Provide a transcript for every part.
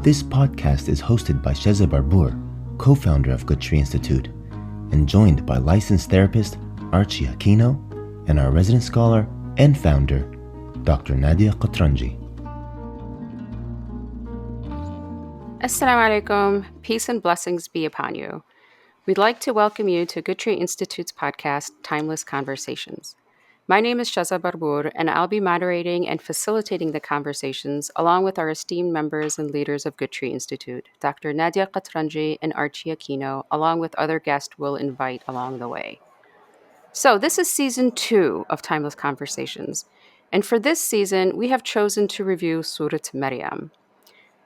This podcast is hosted by Sheza Barbour, co-founder of Good Tree Institute, and joined by licensed therapist Archie Aquino and our resident scholar and founder, Dr. Nadia Qatranji. Assalamu alaikum. Peace and blessings be upon you. We'd like to welcome you to Good Tree Institute's podcast, Timeless Conversations. My name is Sheza Barbour, and I'll be moderating and facilitating the conversations along with our esteemed members and leaders of Good Tree Institute, Dr. Nadia Qatranji and Archie Aquino, along with other guests we'll invite along the way. So this is season 2 of Timeless Conversations, and for this season, we have chosen to review Surat Mariam.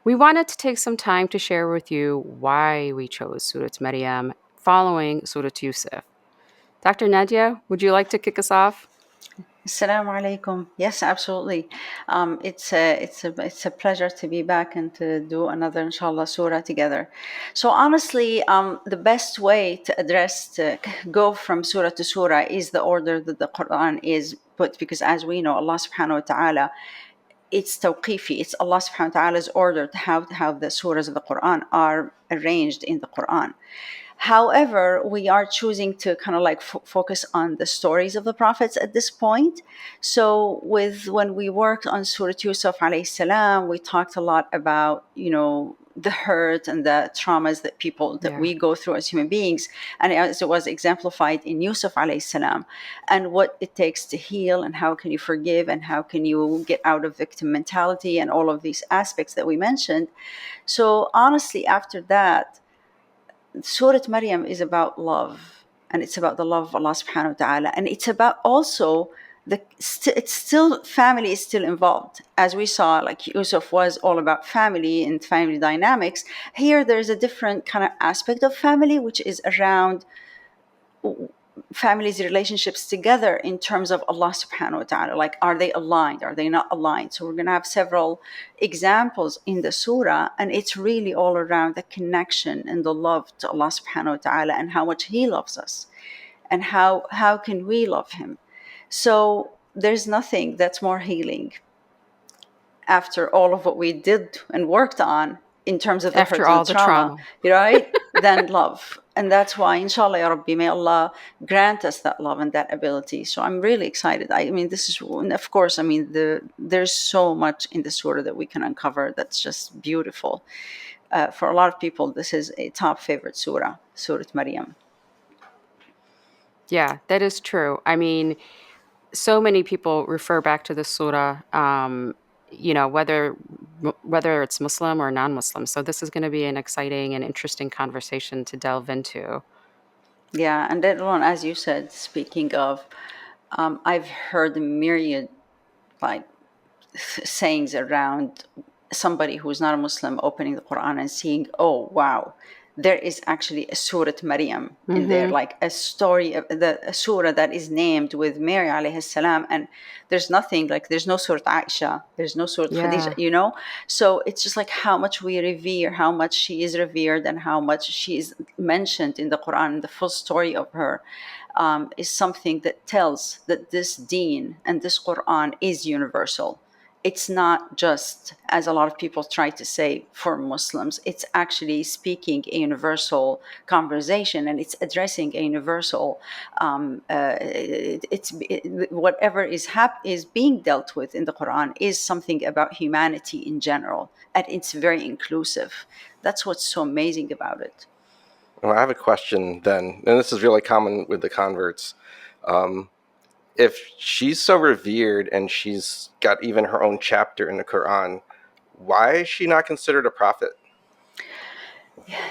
We wanted to take some time to share with you why we chose Surat Mariam following Surat Yusuf. Dr. Nadia, would you like to kick us off? Assalamu alaikum. Yes, absolutely. It's a pleasure to be back and to do another inshallah surah together. So honestly, the best way to go from surah to surah is the order that the Quran is put, because as we know, Allah subhanahu wa ta'ala, it's tawqifi. It's Allah subhanahu wa ta'ala's order to how the surahs of the Quran are arranged in the Quran. However, we are choosing to kind of like focus on the stories of the prophets at this point. So when we worked on Surah Yusuf alayhi salam, we talked a lot about, the hurt and the traumas that we go through as human beings, and as it was exemplified in Yusuf alayhi salam, and what it takes to heal, and how can you forgive, and how can you get out of victim mentality, and all of these aspects that we mentioned. So honestly, after that, Surah Maryam is about love, and it's about the love of Allah subhanahu wa ta'ala, and it's about also it's still family is still involved. As we saw, like Yusuf was all about family and family dynamics. Here there's a different kind of aspect of family, which is around families' relationships together in terms of Allah subhanahu wa ta'ala. Like, are they aligned? Are they not aligned? So we're going to have several examples in the surah, and it's really all around the connection and the love to Allah subhanahu wa ta'ala, and how much He loves us, and how can we love Him. So there's nothing that's more healing after all of what we did and worked on in terms of the hurt and the trauma, right? Than love. And that's why, inshallah, ya Rabbi, may Allah grant us that love and that ability. So I'm really excited. Of course, there's so much in the surah that we can uncover that's just beautiful. For a lot of people, this is a top favorite surah, Surah Maryam. Yeah, that is true. I mean, so many people refer back to the surah, whether it's Muslim or non-Muslim. So this is going to be an exciting and interesting conversation to delve into. Yeah, and then, as you said, speaking of, I've heard a myriad sayings around somebody who's not a Muslim opening the Quran and seeing, oh wow, there is actually a Surah Maryam in there, like a story of a surah that is named with Mary alayhi salam, and there's nothing like, there's no Surah Aisha, there's no Surah Khadija, so it's just like how much we revere, how much she is revered, and how much she is mentioned in the Quran. The full story of her is something that tells that this deen and this Quran is universal. It's not just, as a lot of people try to say, for Muslims. It's actually speaking a universal conversation, and it's addressing a universal, whatever is being dealt with in the Quran is something about humanity in general, and it's very inclusive. That's what's so amazing about it. Well, I have a question then, and this is really common with the converts. If she's so revered and she's got even her own chapter in the Quran, why is she not considered a prophet?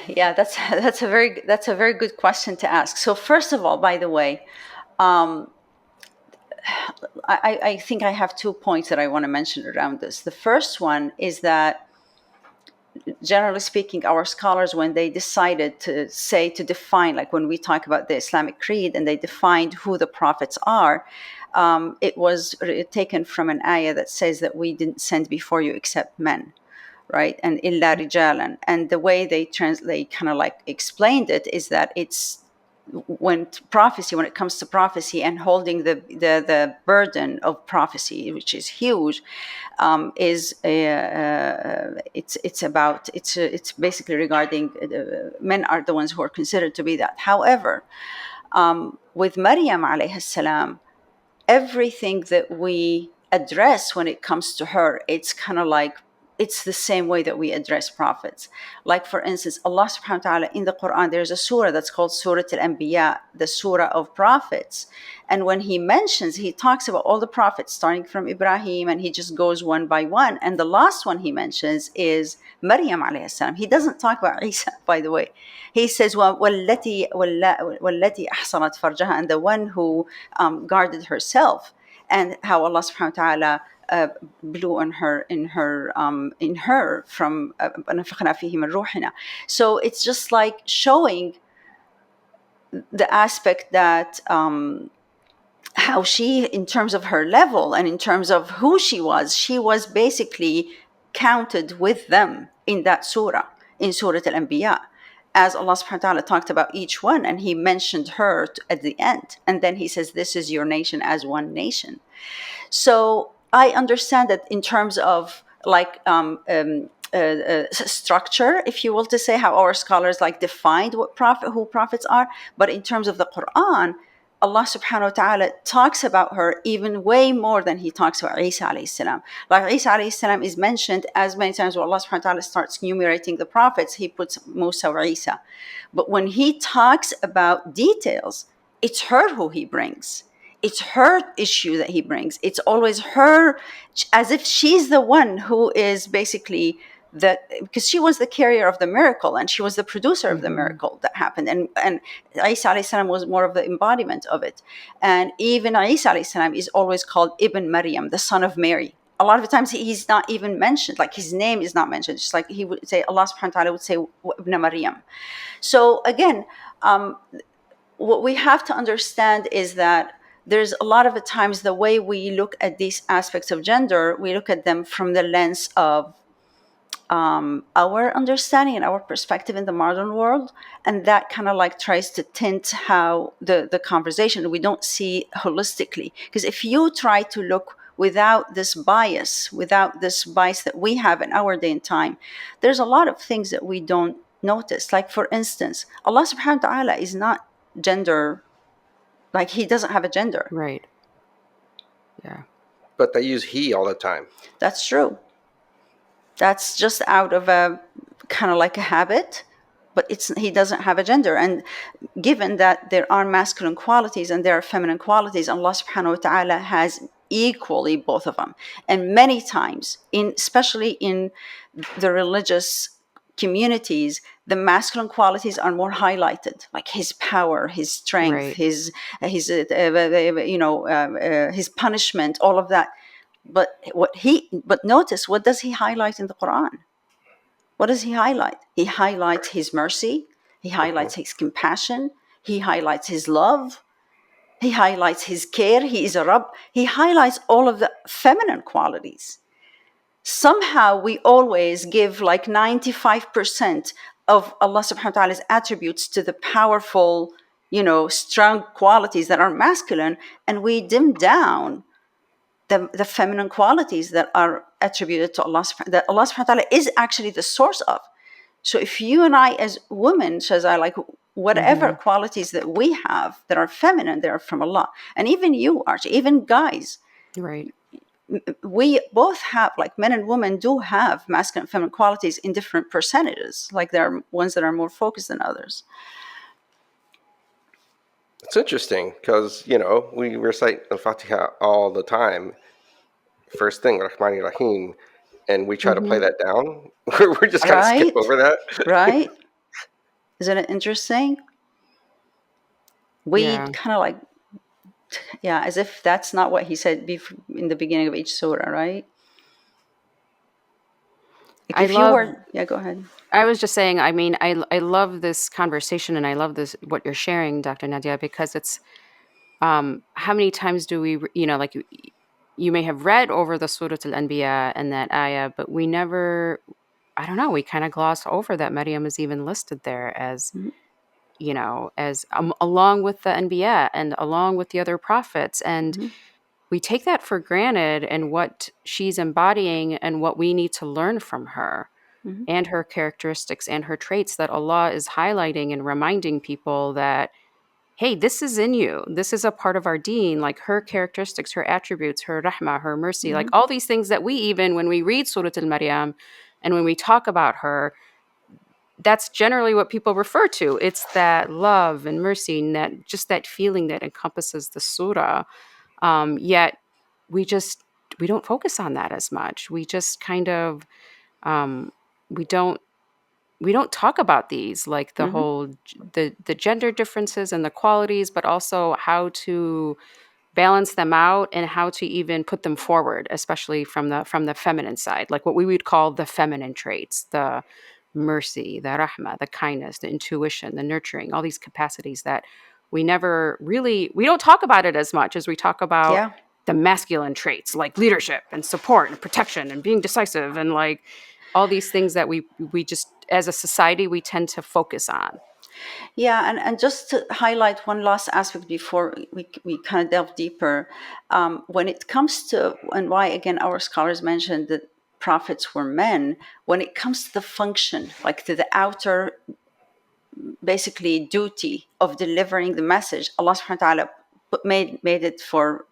Yeah, that's a very good question to ask. So first of all, by the way, I think I have 2 points that I want to mention around this. The first one is that, generally speaking, our scholars, when they decided to define, like when we talk about the Islamic creed and they defined who the prophets are, it was taken from an ayah that says that we didn't send before you except men, right? And illa rijalan. And the way they kind of like explained it is that it's when it comes to prophecy and holding the burden of prophecy, which is huge, is it's basically regarding men are the ones who are considered to be that. However, with Maryam alayhi salam, everything that we address when it comes to her, it's kind of like it's the same way that we address prophets. Like, for instance, Allah subhanahu wa ta'ala in the Quran, there's a surah that's called Surah Al-Anbiya, the surah of prophets. And when he talks about all the prophets, starting from Ibrahim, and he just goes one by one. And the last one he mentions is Maryam alayhi salam. He doesn't talk about Isa, by the way. He says, وَالَّتِي أَحْصَنَتْ فَرْجَهَا, and the one who guarded herself, and how Allah subhanahu wa ta'ala blew on her in her from ونفخنا فيه من روحنا. So it's just like showing the aspect that how she, in terms of her level and in terms of who she was basically counted with them in that surah, in Surah Al-Anbiya, as Allah subhanahu wa ta'ala talked about each one, and he mentioned her at the end, and then he says, this is your nation as one nation. So I understand that in terms of like structure, if you will, to say how our scholars like defined who prophets are, but in terms of the Quran, Allah subhanahu wa ta'ala talks about her even way more than he talks about Isa alayhi salam. Like Isa alayhi salam is mentioned as many times when Allah subhanahu wa ta'ala starts enumerating the prophets, he puts Musa or Isa. But when he talks about details, it's her who he brings. It's her issue that he brings. It's always her, as if she's the one who is basically because she was the carrier of the miracle and she was the producer of the miracle that happened. And Isa alayhi salam was more of the embodiment of it. And even Isa alayhi salam is always called Ibn Mariam, the son of Mary. A lot of the times he's not even mentioned, like his name is not mentioned. Just like he would say, Allah subhanahu wa ta'ala would say, Ibn Mariam. So again, what we have to understand is that there's a lot of the times the way we look at these aspects of gender, we look at them from the lens of our understanding and our perspective in the modern world, and that kind of like tries to tint how the conversation, we don't see holistically. Because if you try to look without this bias that we have in our day and time, there's a lot of things that we don't notice. Like, for instance, Allah subhanahu wa ta'ala is not gender, like he doesn't have a gender. Right. Yeah. But they use he all the time. That's true. That's just out of a kind of like a habit, but he doesn't have a gender. And given that there are masculine qualities and there are feminine qualities, Allah subhanahu wa ta'ala has equally both of them. And many times, especially in the religious communities, the masculine qualities are more highlighted, like his power, his strength, right. His punishment, all of that. But notice, what does he highlight in the Quran? What does he highlight? He highlights his mercy. He highlights his compassion. He highlights his love. He highlights his care. He is a Rabb. He highlights all of the feminine qualities. Somehow we always give like 95% of Allah subhanahu wa ta'ala's attributes to the powerful, strong qualities that are masculine, and we dim down the feminine qualities that are attributed to Allah, that Allah subhanahu wa ta'ala is actually the source of. So if you and I as women, Shazai, like whatever qualities that we have that are feminine, they're from Allah. And even you, Archie, even guys. Right. We both have, like men and women do have masculine and feminine qualities in different percentages. Like there are ones that are more focused than others. It's interesting because, we recite the Fatiha all the time. First thing, Rahmani Rahim, and we try to play that down. We're just kind of skip over that. Right? Isn't it interesting? We kind of like, as if that's not what he said in the beginning of each surah, right? Like go ahead. I was just saying, I mean, I love this conversation, and I love this, what you're sharing, Dr. Nadia, because it's, how many times do we, like you may have read over the Surah Al-Anbiya and that ayah, but we never, I don't know, we kind of gloss over that Mariam is even listed there as, as along with the Anbiya and along with the other prophets. And Mm-hmm. we take that for granted, and what she's embodying and what we need to learn from her Mm-hmm. and her characteristics and her traits, that Allah is highlighting and reminding people that, hey, this is in you. This is a part of our deen, like her characteristics, her attributes, her rahmah, her mercy, like Mm-hmm. all these things that we, even when we read Surah Al-Maryam and when we talk about her, that's generally what people refer to. It's that love and mercy and that just that feeling that encompasses the surah. Yet we just we don't focus on that as much. We just kind of um, we don't talk about these, like the Mm-hmm. whole the gender differences and the qualities, but also how to balance them out and how to even put them forward, especially from the feminine side, like what we would call the feminine traits, the mercy, the rahmah, the kindness, the intuition, the nurturing, all these capacities that we don't talk about it as much as we talk about Yeah. the masculine traits, like leadership and support and protection and being decisive, and like all these things that we just, as a society, we tend to focus on. Yeah, and just to highlight one last aspect before we kind of delve deeper, when it comes to, and why again our scholars mentioned that prophets were men, when it comes to the function, like to the outer basically duty of delivering the message, Allah subhanahu wa ta'ala made it for,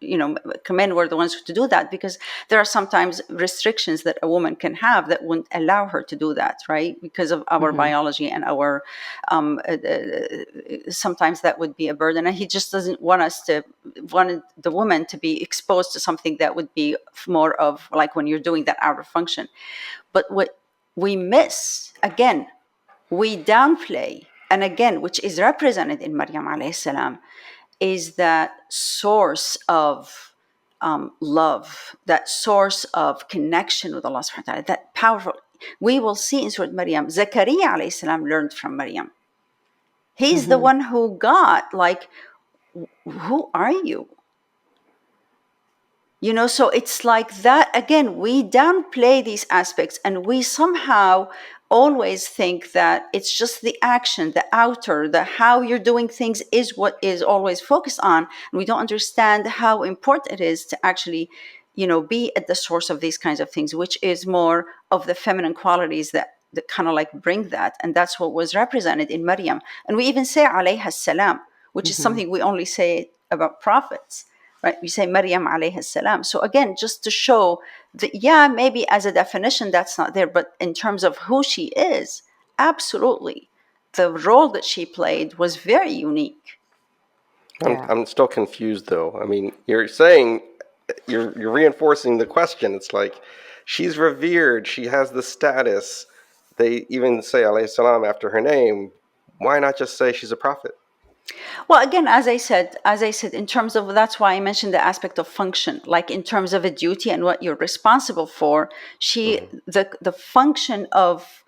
men were the ones to do that, because there are sometimes restrictions that a woman can have that wouldn't allow her to do that, right? Because of our Mm-hmm. biology and our sometimes that would be a burden, and he just doesn't want the woman to be exposed to something that would be more of like when you're doing that outer function. But what we miss, again, we downplay, and again, which is represented in Maryam alayhi salam, is that source of love, that source of connection with Allah subhanahu wa ta'ala, that powerful. We will see in Surah Maryam, Zakaria alayhi salam learned from Maryam. He's the Mm-hmm. one who got, like, who are you? So it's like that. Again, we downplay these aspects, and we somehow always think that it's just the action, the outer, the how you're doing things is what is always focused on. And we don't understand how important it is to actually, be at the source of these kinds of things, which is more of the feminine qualities that kind of like bring that. And that's what was represented in Maryam. And we even say alayha salam, which is Mm-hmm. something we only say about prophets. Right, we say Maryam alayhi salam. So again, just to show that, yeah, maybe as a definition that's not there, but in terms of who she is, absolutely, the role that she played was very unique. Yeah. I'm still confused though. I mean, you're saying you're reinforcing the question. It's like she's revered, she has the status. They even say alayhi salam after her name. Why not just say she's a prophet? Well, again, as I said, in terms of, that's why I mentioned the aspect of function, like in terms of a duty and what you're responsible for. Mm-hmm. The function of,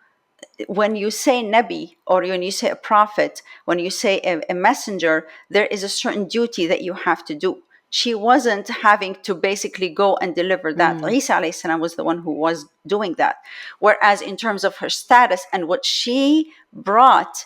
when you say Nabi, or when you say a prophet, when you say a messenger, there is a certain duty that you have to do. She wasn't having to basically go and deliver that. Mm. Isa alayhi salam was the one who was doing that. Whereas in terms of her status and what she brought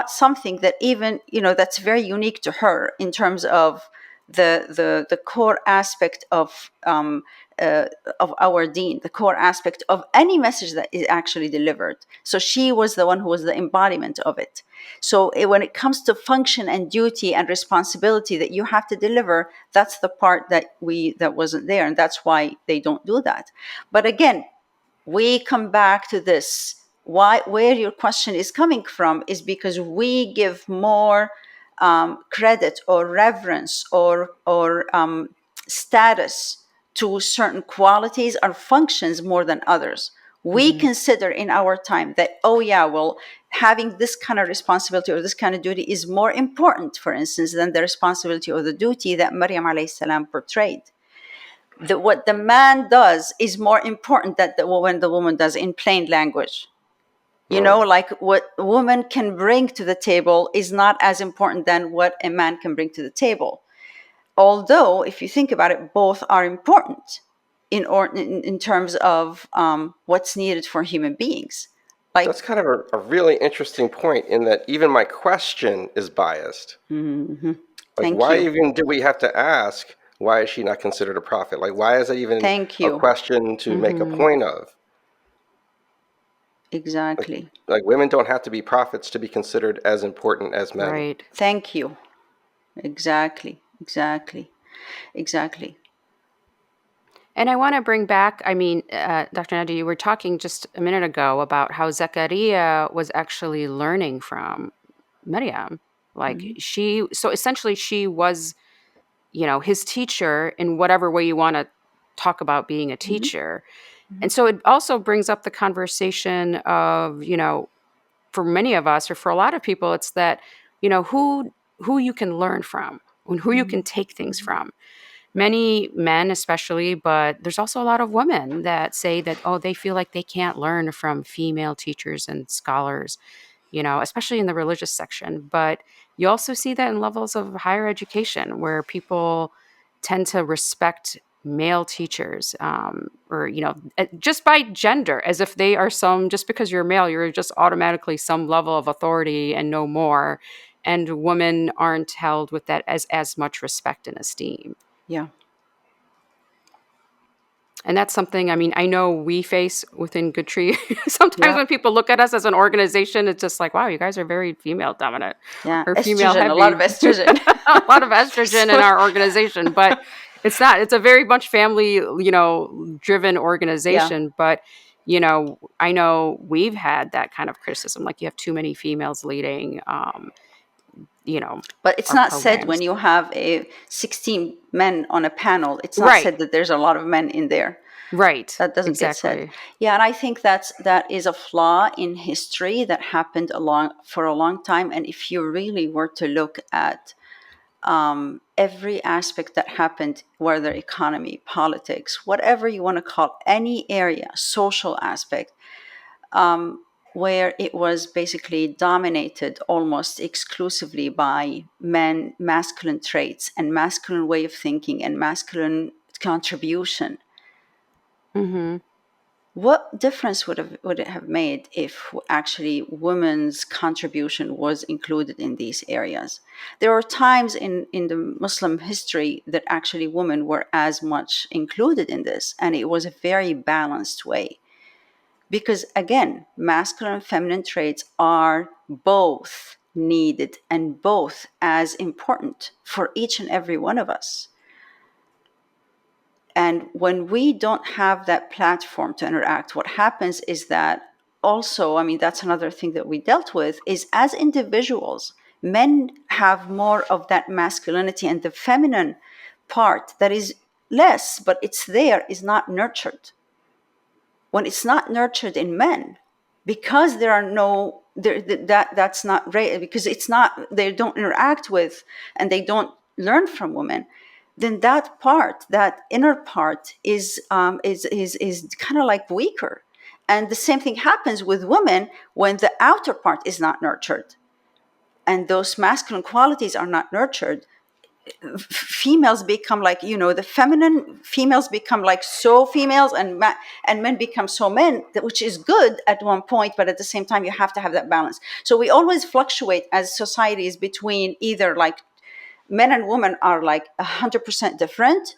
something that even, that's very unique to her in terms of the core aspect of our deen, the core aspect of any message that is actually delivered. So she was the one who was the embodiment of it. So when it comes to function and duty and responsibility that you have to deliver, that's the part that wasn't there, and that's why they don't do that. But again, we come back to this. Where your question is coming from is because we give more credit or reverence or status to certain qualities or functions more than others. We Mm-hmm. consider in our time that, oh yeah, well, having this kind of responsibility or this kind of duty is more important, for instance, than the responsibility or the duty that Maryam alayhi salam portrayed. What the man does is more important than the woman does, in plain language. Like what a woman can bring to the table is not as important than what a man can bring to the table. Although, if you think about it, both are important in terms of what's needed for human beings. Like, That's kind of a really interesting point in that even my question is biased. Like, thank why you. even do we have to ask, why is she not considered a prophet? Like, why is that even Thank a you. question to make a point of? Exactly. Like, women don't have to be prophets to be considered as important as men. Right. Thank you. Exactly. Exactly. Exactly. And I want to bring back, I mean, Dr. Nadia, you were talking just a minute ago about how Zechariah was actually learning from Mariam. Like so essentially she was, his teacher in whatever way you want to talk about being a teacher. And so it also brings up the conversation of, for many of us or for a lot of people, it's that, who you can learn from and who you can take things from. Many men especially, but there's also a lot of women that say that, oh, they feel like they can't learn from female teachers and scholars, especially in the religious section. But you also see that in levels of higher education where people tend to respect male teachers, or, just by gender, as if they are just because you're male, you're just automatically some level of authority and no more. And women aren't held with that as much respect and esteem. Yeah. And that's something, I mean, I know we face within Good Tree. Sometimes Yeah. when people look at us as an organization, it's just like, wow, you guys are very female dominant Yeah. or female Estrogen, a lot heavy. of estrogen. A lot of estrogen in So, our organization, but it's not. It's a very much family, driven yeah. organization. But, I know we've had that kind of criticism, like you have too many females leading, But it's our not said when programs. you have 16 men on a panel, it's not Right, said that there's a lot of men in there. right, That doesn't get said. exactly. Yeah, and I think that is a flaw in history that happened for a long time. And if you really were to look at every aspect that happened, whether economy, politics, whatever you want to call any area, social aspect, where it was basically dominated almost exclusively by men, masculine traits and masculine way of thinking and masculine contribution. Mm-hmm. What difference would it have made if actually women's contribution was included in these areas? There are times in the Muslim history that actually women were as much included in this, and it was a very balanced way. Because again, masculine and feminine traits are both needed and both as important for each and every one of us. And when we don't have that platform to interact, what happens is that also, I mean, that's another thing that we dealt with is as individuals, men have more of that masculinity and the feminine part that is less, but it's there, is not nurtured. When it's not nurtured in men, because there are no that's not right, because it's not, they don't interact with and they don't learn from women, then that part, that inner part is kind of like weaker. And the same thing happens with women when the outer part is not nurtured and those masculine qualities are not nurtured. Females become like, the feminine females become like so females, and men become so men, which is good at one point, but at the same time you have to have that balance. So we always fluctuate as societies between either like men and women are like 100% different,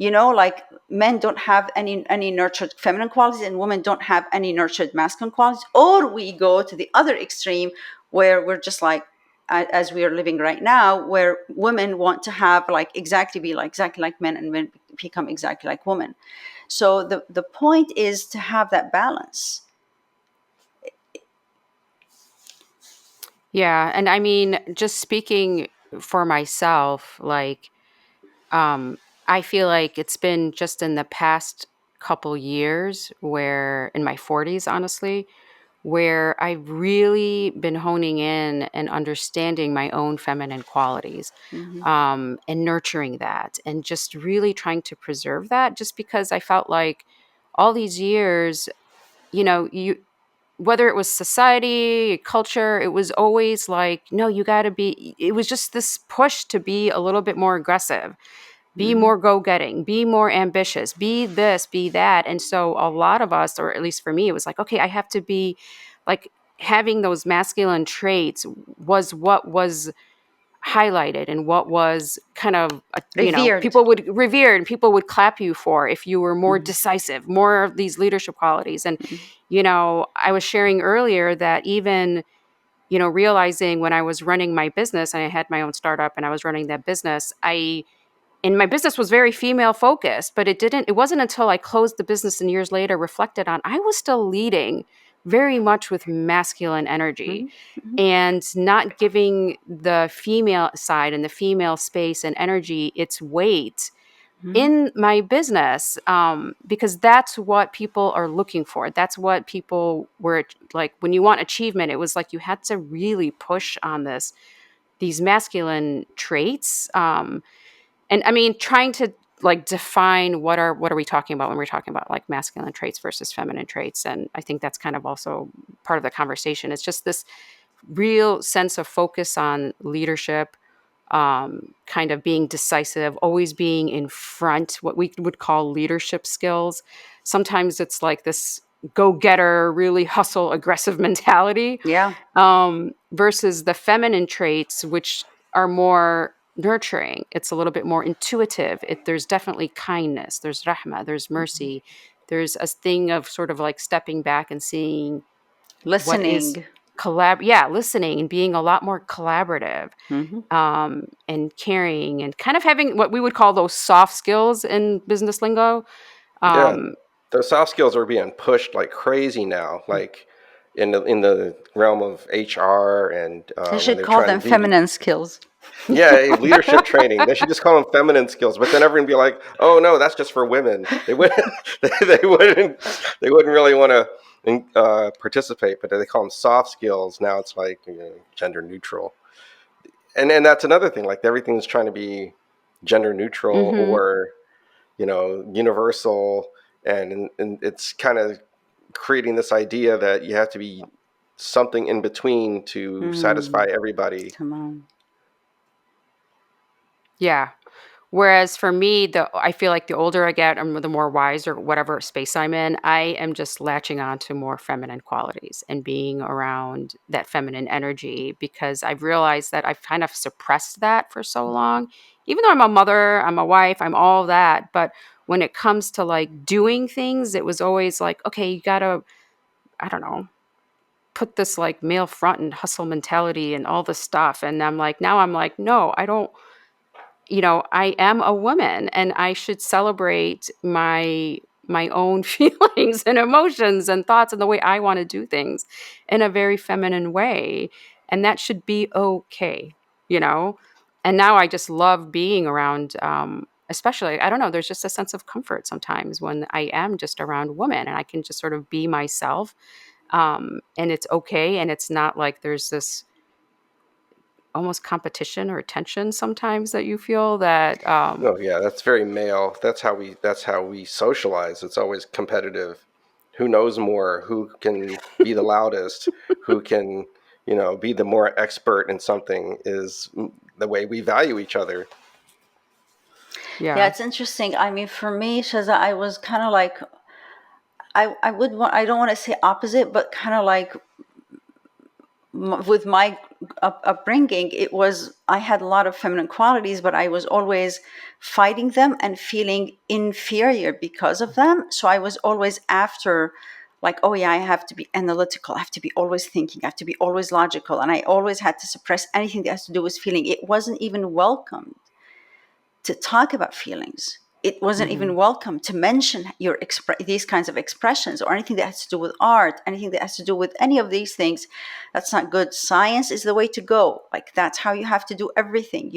like men don't have any nurtured feminine qualities and women don't have any nurtured masculine qualities, or we go to the other extreme where we're just like, as we are living right now, where women want to have like exactly like men and men become exactly like women. So the point is to have that balance. Yeah. And I mean, just speaking for myself, like, I feel like it's been just in the past couple years where, in my 40s, honestly, where I've really been honing in and understanding my own feminine qualities, and nurturing that and just really trying to preserve that, just because I felt like all these years, whether it was society, culture, it was always like, no, you got to be, it was just this push to be a little bit more aggressive. be more go-getting, be more ambitious, be this, be that. And so a lot of us, or at least for me, it was like, okay, I have to be like, having those masculine traits was what was highlighted and what was kind of, Revered. people would revere and people would clap you for if you were more decisive, more of these leadership qualities. And, I was sharing earlier that even, realizing when I was running my business and I had my own startup and I was running that business, and my business was very female focused, but it wasn't until I closed the business and years later reflected on, I was still leading very much with masculine energy and not giving the female side and the female space and energy its weight in my business, because that's what people are looking for. That's what people were like, when you want achievement, it was like you had to really push on these masculine traits. And I mean, trying to like define what are we talking about when we're talking about like masculine traits versus feminine traits. And I think that's kind of also part of the conversation. It's just this real sense of focus on leadership, kind of being decisive, always being in front, what we would call leadership skills. Sometimes it's like this go-getter, really hustle, aggressive mentality, Yeah. versus the feminine traits, which are more nurturing. It's a little bit more intuitive. There's definitely kindness. There's rahma. There's mercy. There's a thing of sort of like stepping back and seeing what is Listening. listening and being a lot more collaborative, and caring and kind of having what we would call those soft skills in business lingo. Yeah, those soft skills are being pushed like crazy now, like in the realm of HR and They when should they're call trying them to do feminine skills. leadership training. They should just call them feminine skills, but then everyone be like, "Oh no, that's just for women." They wouldn't. They wouldn't. They wouldn't really want to participate, but they call them soft skills. Now it's like gender neutral, and that's another thing. Like everything's trying to be gender neutral or universal, and it's kind of creating this idea that you have to be something in between to satisfy everybody. Come on. Yeah. Whereas for me, I feel like the older I get, the more wise or whatever space I'm in, I am just latching on to more feminine qualities and being around that feminine energy, because I've realized that I've kind of suppressed that for so long. Even though I'm a mother, I'm a wife, I'm all that. But when it comes to like doing things, it was always like, okay, you gotta, I don't know, put this like male front and hustle mentality and all this stuff. And now I'm like, no, I don't. I am a woman and I should celebrate my own feelings and emotions and thoughts and the way I want to do things in a very feminine way. And that should be okay, you know? And now I just love being around, especially, I don't know, there's just a sense of comfort sometimes when I am just around women and I can just sort of be myself. And it's okay. And it's not like there's this almost competition or tension sometimes that you feel that Oh yeah, that's very male. That's how we socialize. It's always competitive. Who knows more? Who can be the loudest? Who can, be the more expert in something is the way we value each other. Yeah, yeah it's interesting. I mean, for me, Shaza, I was kind of like, I don't want to say opposite, but kind of like with my upbringing, I had a lot of feminine qualities, but I was always fighting them and feeling inferior because of them. So I was always after, like, oh yeah, I have to be analytical, I have to be always thinking, I have to be always logical, and I always had to suppress anything that has to do with feeling. It wasn't even welcomed to talk about feelings. It wasn't even welcome to mention these kinds of expressions or anything that has to do with art, anything that has to do with any of these things. That's not good. Science is the way to go. Like, that's how you have to do everything,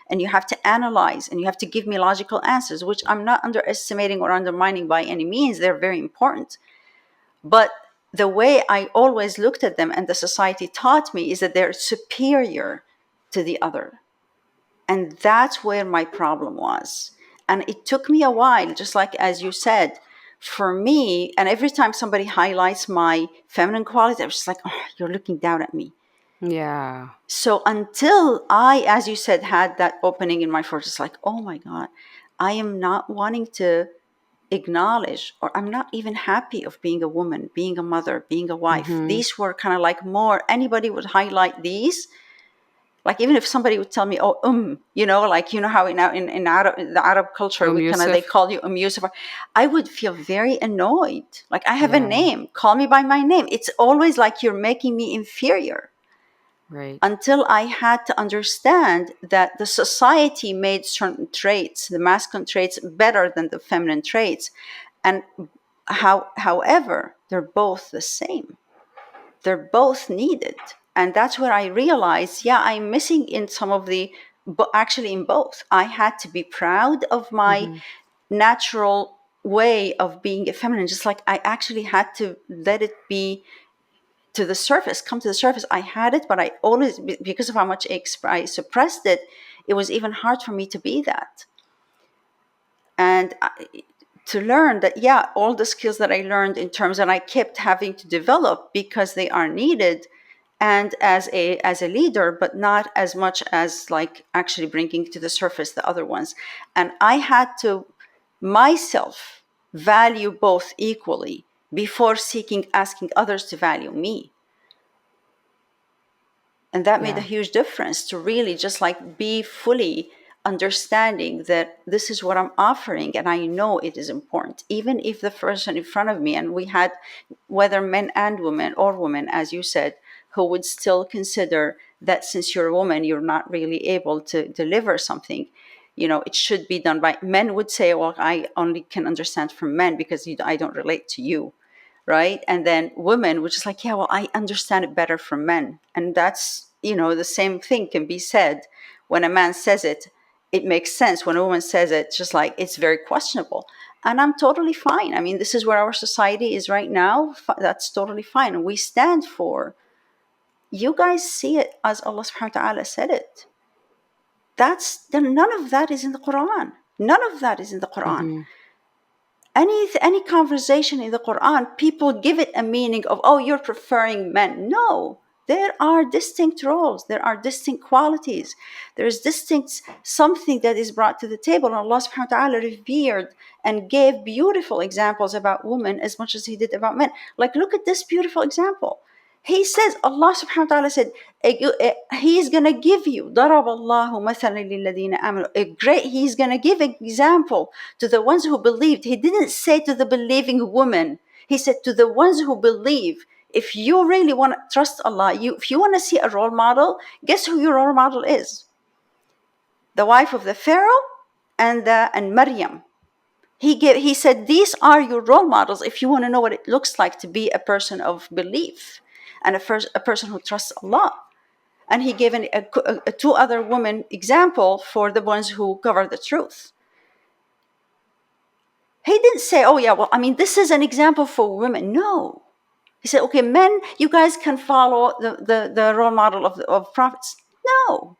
and you have to analyze and you have to give me logical answers, which I'm not underestimating or undermining by any means. They're very important. But the way I always looked at them and the society taught me is that they're superior to the other. And that's where my problem was. And it took me a while, just like as you said, for me, and every time somebody highlights my feminine quality, I was just like, oh, you're looking down at me. yeah So until I, as you said, had that opening in my heart, it's like, oh my God, I am not wanting to acknowledge, or I'm not even happy of being a woman, being a mother, being a wife. These were kind of like more, anybody would highlight these. Like even if somebody would tell me, oh, like, how in Arab, the Arab culture, they Yusuf. call you Yusuf, I would feel very annoyed. Like, I have a Yeah. name, call me by my name. It's always like you're making me inferior. Right. Until I had to understand that the society made certain traits, the masculine traits, better than the feminine traits. And however, they're both the same. They're both needed. And that's where I realized, I'm missing in some of the, but actually in both. I had to be proud of my natural way of being a feminine, just like I actually had to let it be to the surface, come to the surface. I had it, but I always, because of how much I suppressed it, it was even hard for me to be that. And to learn that, all the skills that I learned in terms, and I kept having to develop because they are needed, and as a leader, but not as much as like actually bringing to the surface the other ones. And I had to myself value both equally before asking others to value me. And that made a huge difference, to really just like be fully understanding that this is what I'm offering, and I know it is important, even if the person in front of me, and we had whether men and women, or women, as you said, who would still consider that since you're a woman, you're not really able to deliver something. It should be done by men. Would say, well, I only can understand from men because I don't relate to you. Right. And then women, which is like, well, I understand it better from men. And that's, the same thing can be said. When a man says it, it makes sense. When a woman says it, just like, it's very questionable. And I'm totally fine. I mean, this is where our society is right now. That's totally fine. And we stand for, you guys see it as Allah subhanahu wa ta'ala said it. None of that is in the Quran. None of that is in the Quran. Any conversation in the Quran, people give it a meaning of, oh, you're preferring men. No, there are distinct roles. There are distinct qualities. There is distinct something that is brought to the table. And Allah subhanahu wa ta'ala revered and gave beautiful examples about women as much as he did about men. Like, look at this beautiful example. He says, Allah subhanahu wa ta'ala said, he's going to give you, ضَرَبَ اللَّهُ مَثَلًا لِلَّذِينَ آمَنُوا. He's going to give an example to the ones who believed. He didn't say to the believing woman. He said to the ones who believe. If you really want to trust Allah, if you want to see a role model, guess who your role model is? The wife of the Pharaoh and Mariam. He said, these are your role models if you want to know what it looks like to be a person of belief and a person who trusts Allah. And he gave a two other women example for the ones who cover the truth. He didn't say, oh yeah, well, I mean, this is an example for women. No. He said, okay, men, you guys can follow the role model of prophets. No.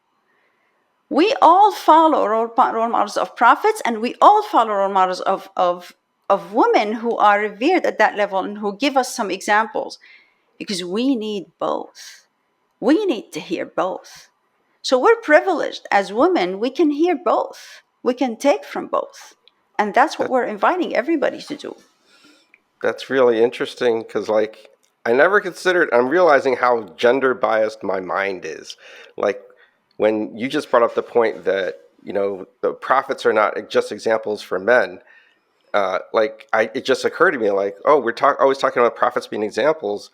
We all follow role models of prophets, and we all follow role models of women who are revered at that level and who give us some examples, because we need both. We need to hear both. So we're privileged as women. We can hear both. We can take from both. And that's what we're inviting everybody to do. That's really interesting, because like I never considered, I'm realizing how gender biased my mind is. Like when you just brought up the point that, the prophets are not just examples for men. It just occurred to me, like, oh, we're always talking about prophets being examples.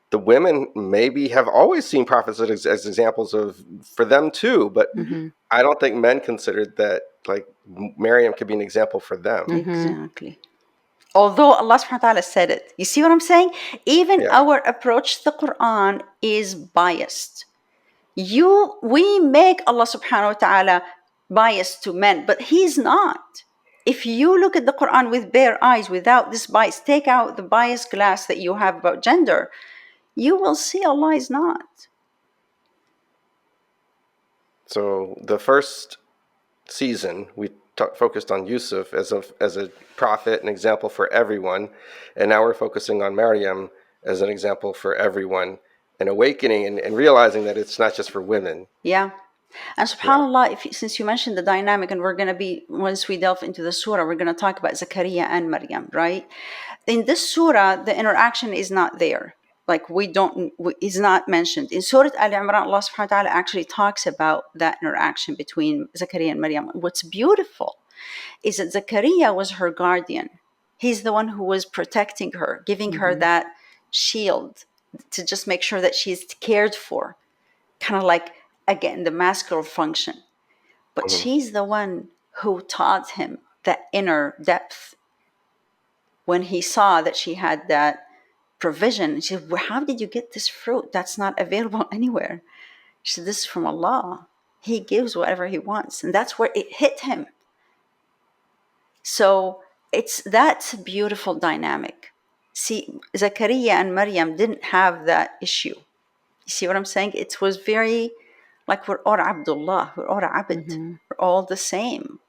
The women maybe have always seen prophets as examples for them too, but I don't think men considered that, like, Mariam could be an example for them. Exactly. Although Allah subhanahu wa ta'ala said it. You see what I'm saying? Even our approach to the Quran is biased. We make Allah subhanahu wa ta'ala biased to men, but he's not. If you look at the Quran with bare eyes, without this bias, take out the biased glass that you have about gender, you will see Allah is not. So the first season, we focused on Yusuf as a prophet, an example for everyone, and now we're focusing on Mariam as an example for everyone, and awakening and realizing that it's not just for women. Yeah. And subhanAllah, since you mentioned the dynamic, and we're going to be, once we delve into the surah, we're going to talk about Zakaria and Maryam, right? In this surah, the interaction is not there. Like is not mentioned. In Surah Al Imran, Allah subhanahu wa ta'ala actually talks about that interaction between Zakaria and Maryam. What's beautiful is that Zakaria was her guardian. He's the one who was protecting her, giving her that shield to just make sure that she's cared for. Kind of like, again, the masculine function. But she's the one who taught him that inner depth. When he saw that she had that provision, he said, well, how did you get this fruit? That's not available anywhere. She said, this is from Allah. He gives whatever he wants. And that's where it hit him. So that's a beautiful dynamic. See, Zakaria and Maryam didn't have that issue. You see what I'm saying? It was very like we're all Abdullah, we're all Abd, we're all the same.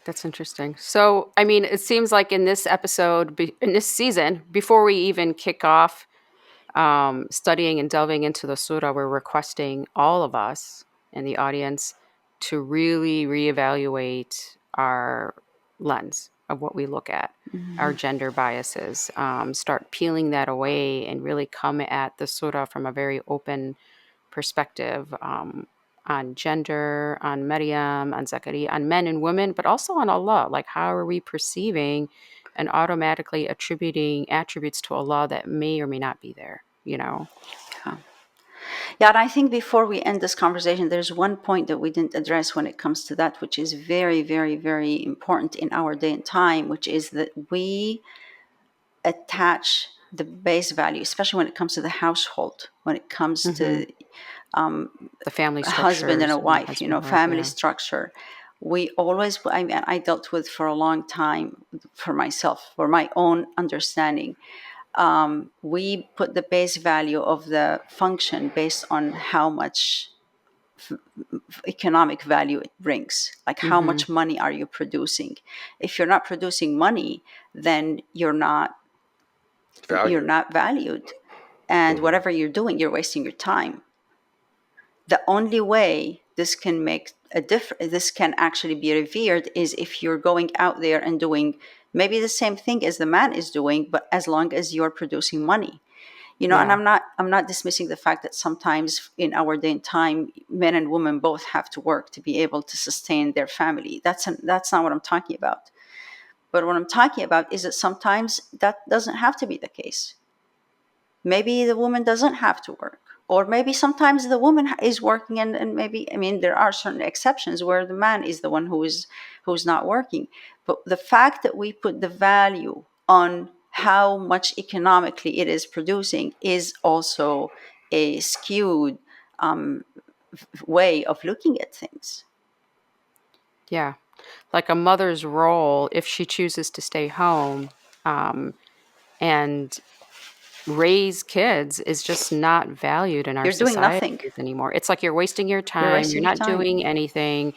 That's interesting. So, I mean, it seems like in this episode, in this season, before we even kick off studying and delving into the surah, we're requesting all of us in the audience to really reevaluate our lens of what we look at, our gender biases, start peeling that away and really come at the surah from a very open perspective, on gender, on Maryam, on Zakaria, on men and women, but also on Allah. Like, how are we perceiving and automatically attributing attributes to Allah that may or may not be there, you know? Yeah, and I think before we end this conversation, there's one point that we didn't address when it comes to that, which is very, very, very important in our day and time, which is that we attach the base value, especially when it comes to the household, when it comes to The family a husband and a structures wife, family structure. We always, I mean, I dealt with for a long time for myself, for my own understanding. We put the base value of the function based on how much economic value it brings, like how much money are you producing. If you're not producing money, then you're not valued, and whatever you're doing, you're wasting your time. The only way this can make a difference, this can actually be revered, is if you're going out there and doing maybe the same thing as the man is doing, but as long as you're producing money. And I'm not dismissing the fact that sometimes in our day and time, men and women both have to work to be able to sustain their family. That's not what I'm talking about. But what I'm talking about is that sometimes that doesn't have to be the case. Maybe the woman doesn't have to work. Or maybe sometimes the woman is working, and maybe, I mean, there are certain exceptions where the man is the one who's not working. But the fact that we put the value on how much economically it is producing is also a skewed way of looking at things. Yeah. Like a mother's role, if she chooses to stay home and raise kids, is just not valued in our You're doing society nothing. anymore. It's like you're wasting your time. wasting You're your not time. doing anything.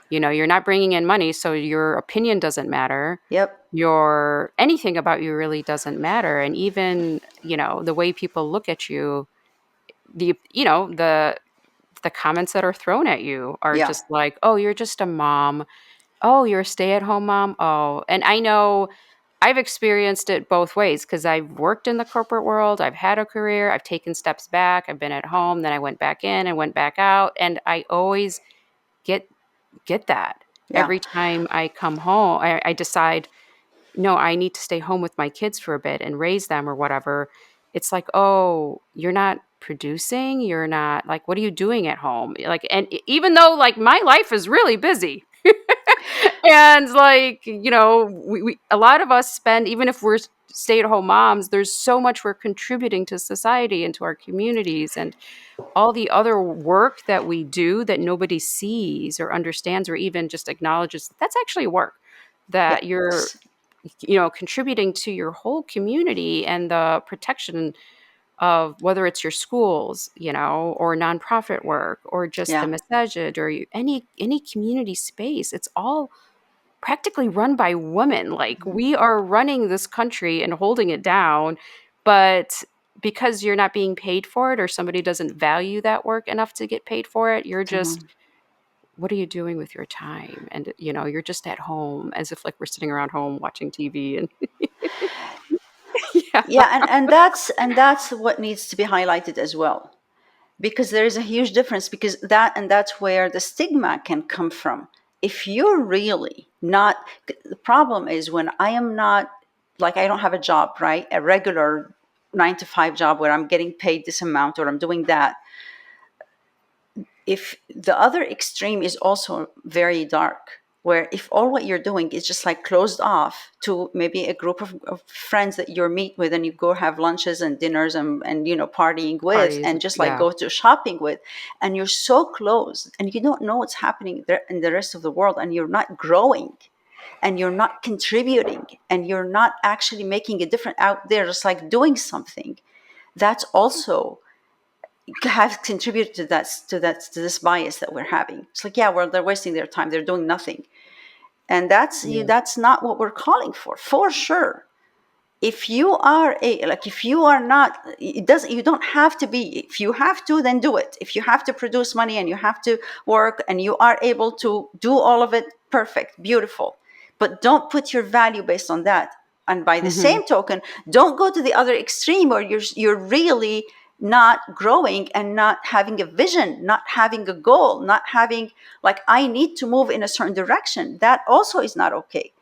You're not bringing in money, so your opinion doesn't matter. Yep. Anything about you really doesn't matter. And even, the way people look at you, the comments that are thrown at you are Yeah. just like, oh, you're just a mom. Oh, you're a stay-at-home mom. Oh, and I know I've experienced it both ways because I've worked in the corporate world. I've had a career. I've taken steps back. I've been at home. Then I went back in and went back out. And I always get that. Yeah. Every time I come home, I decide, no, I need to stay home with my kids for a bit and raise them or whatever. It's like, oh, you're not producing. You're not, like, what are you doing at home? Like, and even though, like, my life is really busy. And like, we a lot of us spend, even if we're stay-at-home moms, there's so much we're contributing to society and to our communities and all the other work that we do that nobody sees or understands or even just acknowledges. That's actually work that you're contributing to your whole community and the protection of, whether it's your schools, or nonprofit work, or just the masajid, or any community space. It's all practically run by women. Like, we are running this country and holding it down, but because you're not being paid for it, or somebody doesn't value that work enough to get paid for it, you're just, what are you doing with your time? And you're just at home, as if like we're sitting around home watching TV. And yeah. Yeah, and that's what needs to be highlighted as well, because there is a huge difference, because that's where the stigma can come from. If you're really not, the problem is when I am not, like, I don't have a job, right, a regular 9 to 5 job where I'm getting paid this amount or I'm doing that. If the other extreme is also very dark, where if all what you're doing is just like closed off to maybe a group of friends that you meet with, and you go have lunches and dinners and partying with, Parties. and just like Yeah. go to shopping with, and you're so close and you don't know what's happening there in the rest of the world, and you're not growing and you're not contributing and you're not actually making a difference out there, just like doing something, that's also have contributed to this bias that we're having. It's like, yeah, well, they're wasting their time, they're doing nothing, and Yeah. that's not what we're calling for sure. If you are if you are not, you don't have to be. If you have to, then do it. If you have to produce money and you have to work and you are able to do all of it, perfect, beautiful, but don't put your value based on that. And by the Hmm. same token, don't go to the other extreme where you're really not growing and not having a vision, not having a goal, not having, like, I need to move in a certain direction. That also is not okay.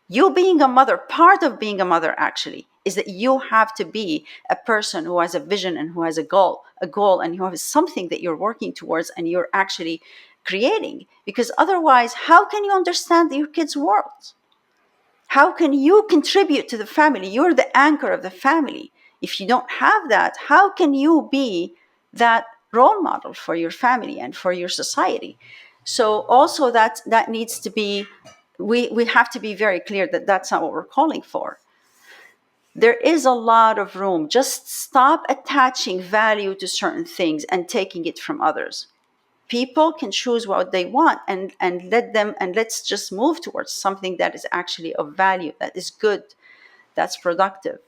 You being a mother, part of being a mother actually is that you have to be a person who has a vision and who has a goal, and who has something that you're working towards and you're actually creating. Because otherwise, how can you understand your kids' world? How can you contribute to the family? You're the anchor of the family. If you don't have that, how can you be that role model for your family and for your society? So also that needs to be, we have to be very clear that that's not what we're calling for. There is a lot of room. Just stop attaching value to certain things and taking it from others. People can choose what they want, and let them, and let's just move towards something that is actually of value, that is good, that's productive,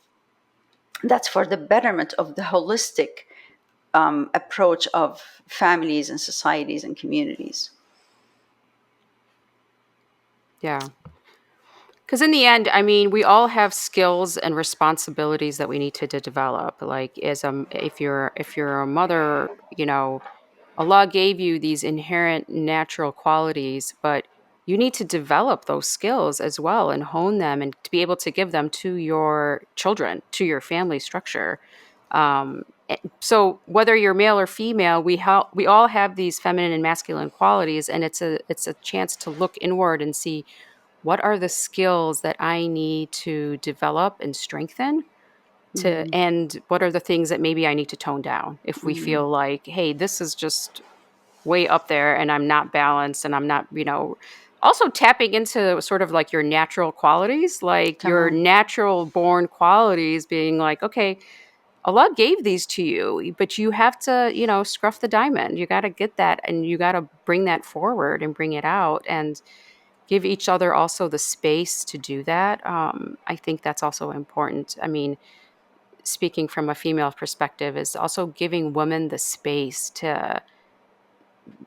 that's for the betterment of the holistic approach of families and societies and communities. Yeah. Because in the end, I mean, we all have skills and responsibilities that we need to develop. Like, if you're a mother, Allah gave you these inherent natural qualities, but you need to develop those skills as well and hone them and to be able to give them to your children, to your family structure. So whether you're male or female, we all have these feminine and masculine qualities, and it's a chance to look inward and see, what are the skills that I need to develop and strengthen, and what are the things that maybe I need to tone down if we feel like, hey, this is just way up there and I'm not balanced and I'm not, also tapping into sort of like your natural qualities, like your Tamam. natural born qualities, being like, okay, Allah gave these to you, but you have to, scruff the diamond. You got to get that, and you got to bring that forward and bring it out, and give each other also the space to do that. I think that's also important. I mean, speaking from a female perspective, is also giving women the space to,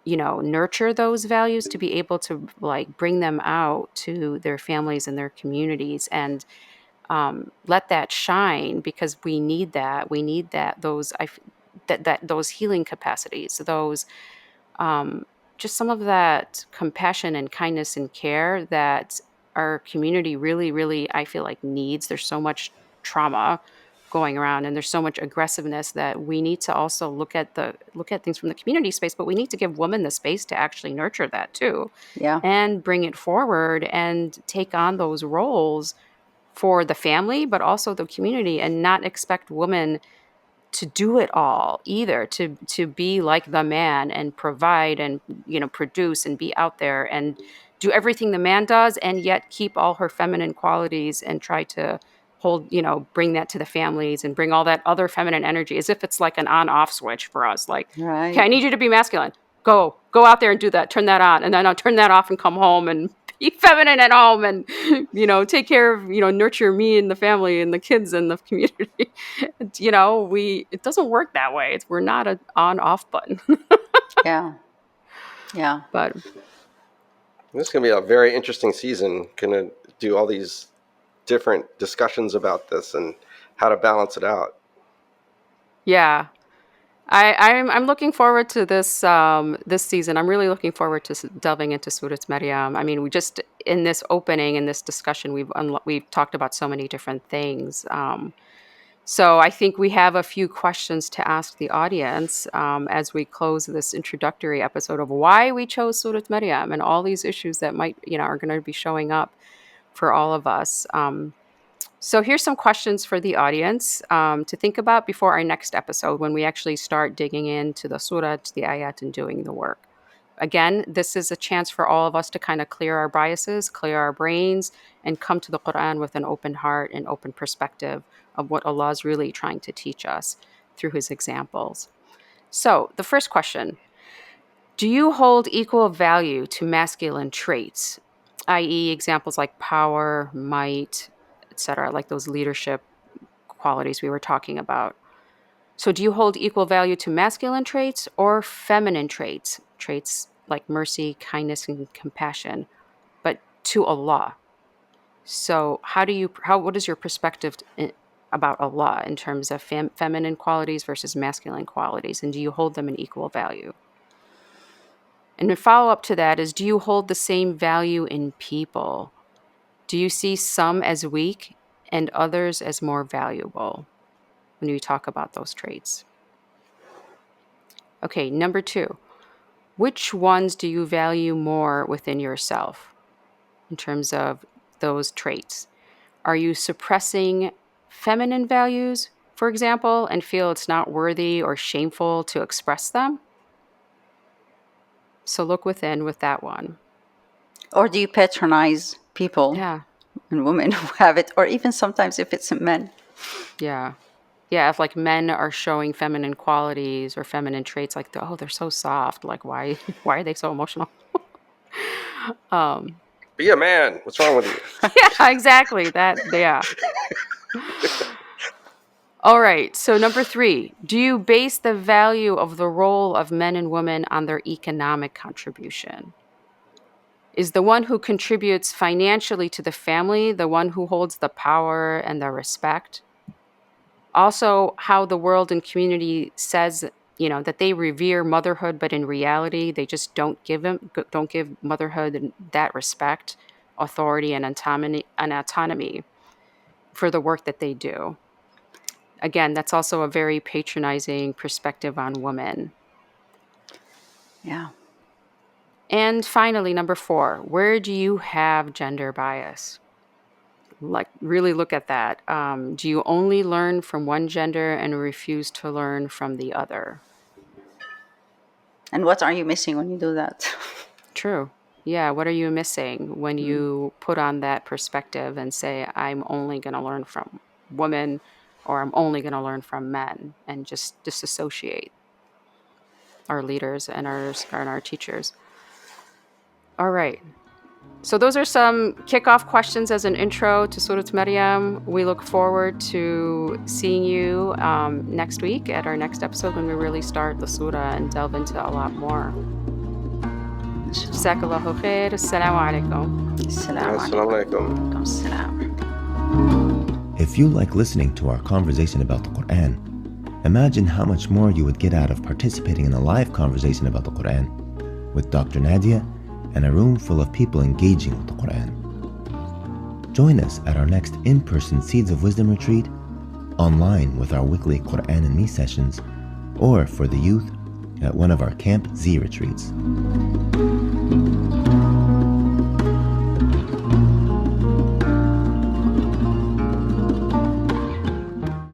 nurture those values, to be able to like bring them out to their families and their communities, and let that shine, because we need that. We need that those healing capacities, those um, just some of that compassion and kindness and care that our community really, really, I feel like, needs. There's so much trauma going around, and there's so much aggressiveness, that we need to also look at things from the community space, but we need to give women the space to actually nurture that too, Yeah. and bring it forward and take on those roles for the family, but also the community, and not expect women to do it all either, to be like the man and provide and produce and be out there and do everything the man does, and yet keep all her feminine qualities and try to bring that to the families and bring all that other feminine energy, as if it's like an on off switch for us, like, okay, Right. I need you to be masculine, go out there and do that, turn that on, and then I'll turn that off and come home and be feminine at home and, take care of, nurture me and the family and the kids and the community. It doesn't work that way. We're not an on-off button. Yeah. Yeah. But This is going to be a very interesting season. Going to do all these different discussions about this and how to balance it out. yeah, I'm looking forward to this season. I'm really looking forward to delving into Surat Mariam. I mean, we just in this opening, in this discussion, we've talked about so many different things. So I think we have a few questions to ask the audience as we close this introductory episode of why we chose Surat Mariam and all these issues that might, are going to be showing up for all of us. So here's some questions for the audience to think about before our next episode when we actually start digging into the surah, the ayat, and doing the work. Again, this is a chance for all of us to kind of clear our biases, clear our brains, and come to the Quran with an open heart and open perspective of what Allah is really trying to teach us through His examples. So the first question, do you hold equal value to masculine traits, i.e. examples like power, might, etc., like those leadership qualities we were talking about? So do you hold equal value to masculine traits or feminine traits like mercy, kindness, and compassion, but to Allah? So what is your perspective about Allah in terms of feminine qualities versus masculine qualities, and do you hold them in equal value? And the follow-up to that is, do you hold the same value in people? Do you see some as weak and others as more valuable when you talk about those traits? Okay, number 2. Which ones do you value more within yourself in terms of those traits? Are you suppressing feminine values, for example, and feel it's not worthy or shameful to express them? So look within with that one. Or do you patronize people Yeah. and women who have it, or even sometimes if it's men? Yeah. Yeah, if like men are showing feminine qualities or feminine traits, like, they're so soft. Like, why are they so emotional? Be a man. What's wrong with you? Yeah, exactly. Yeah. All right. So number 3, do you base the value of the role of men and women on their economic contribution? Is the one who contributes financially to the family the one who holds the power and the respect? Also, how the world and community says, that they revere motherhood, but in reality, they just don't give motherhood that respect, authority, and autonomy for the work that they do. Again, that's also a very patronizing perspective on women. Yeah. And finally, number 4, where do you have gender bias? Like, really look at that. Do you only learn from one gender and refuse to learn from the other? And what are you missing when you do that? True. Yeah, what are you missing when you put on that perspective and say, I'm only going to learn from women, or I'm only going to learn from men, and just disassociate our leaders and our teachers? All right. So those are some kickoff questions as an intro to Surat Mariam. We look forward to seeing you next week at our next episode when we really start the surah and delve into a lot more. Jazakallahu khair. Assalamu alaikum. Assalamu alaikum. If you like listening to our conversation about the Quran, imagine how much more you would get out of participating in a live conversation about the Quran with Dr. Nadia and a room full of people engaging with the Quran. Join us at our next in-person Seeds of Wisdom retreat, online with our weekly Quran and Me sessions, or for the youth at one of our Camp Z retreats.